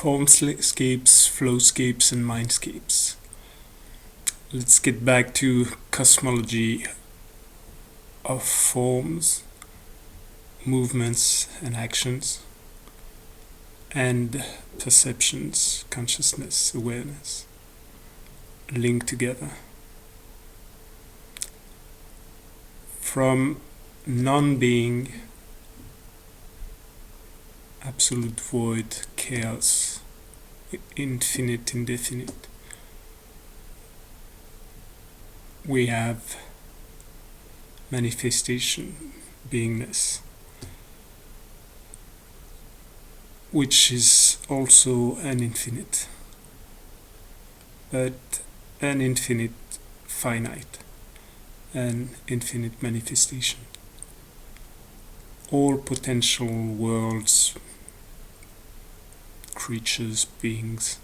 Formscapes, flowscapes and mindscapes. Let's get back to cosmology of forms, movements and actions, and perceptions, consciousness, awareness, linked together. From non-being, absolute void, chaos, infinite, indefinite, we have manifestation, beingness, which is also an infinite, but an infinite finite, an infinite manifestation. All potential worlds, creatures, beings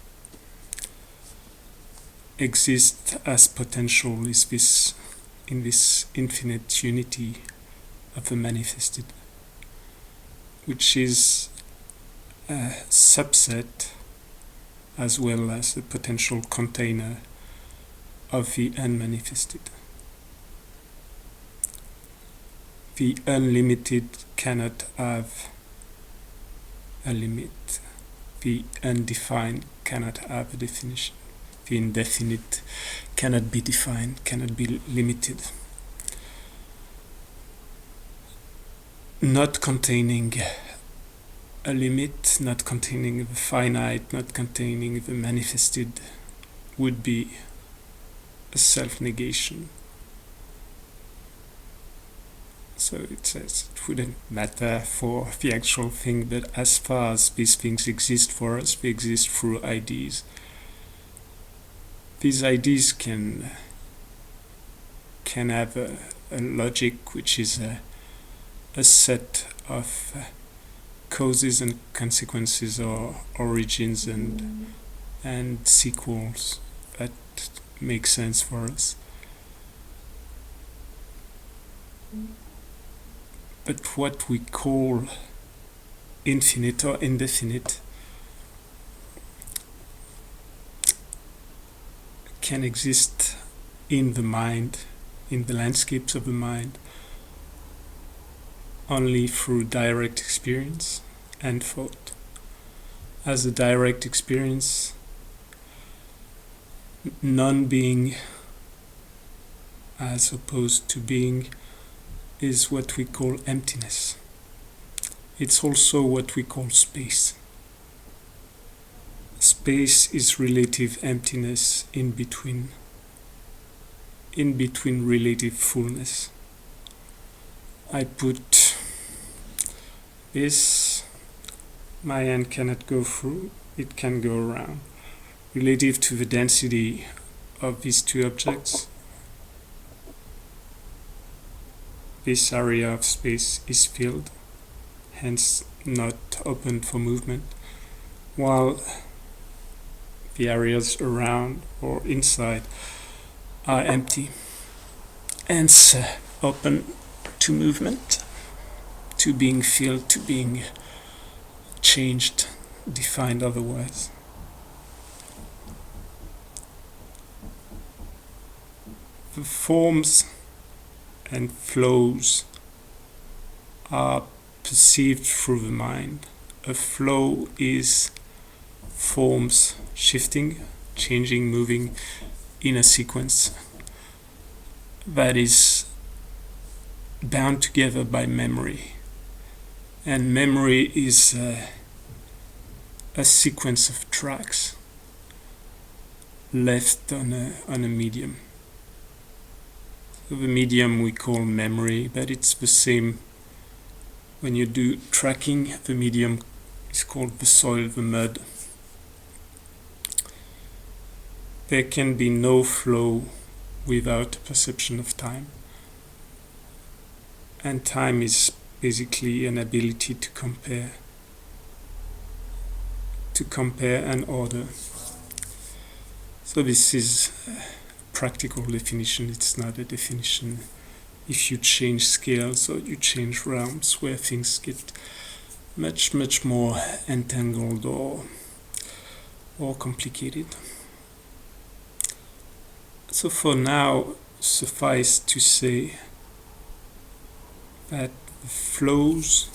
exist as potential in this infinite unity of the manifested, which is a subset as well as a potential container of the unmanifested. The unlimited cannot have a limit. The undefined cannot have a definition. The indefinite cannot be defined, cannot be limited. Not containing a limit, not containing the finite, not containing the manifested, would be a self-negation. So it says it wouldn't matter for the actual thing, but as far as these things exist for us, they exist through ideas. These ideas can have a logic, which is a set of causes and consequences, or origins and sequels that make sense for us. But what we call infinite or indefinite can exist in the mind, in the landscapes of the mind, only through direct experience and thought. As a direct experience, non-being as opposed to being is what we call emptiness. It's also what we call space. Space is relative emptiness in between relative fullness. I put this, my hand cannot go through, it can go around. Relative to the density of these two objects, this area of space is filled, hence not open for movement, while the areas around or inside are empty, hence open to movement, to being filled, to being changed, defined otherwise. The forms and flows are perceived through the mind. A flow is forms shifting, changing, moving in a sequence that is bound together by memory. And memory is a sequence of tracks left on a medium. So the medium we call memory, but it's the same when you do tracking. The medium is called the soil, the mud. There can be no flow without a perception of time. And time is basically an ability to compare and order. So this is practical definition. It's not a definition if you change scales or you change realms where things get much more entangled or or complicated. So for now, suffice to say that the flows,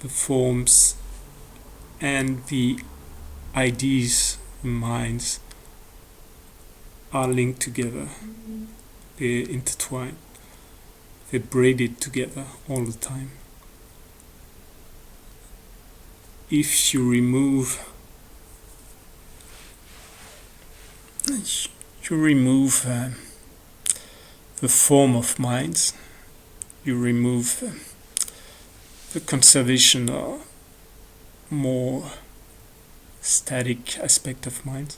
the forms, and the ideas, the minds, are linked together. They're intertwined. They're braided together all the time. If you remove the form of minds, you remove the conservation or more static aspect of minds,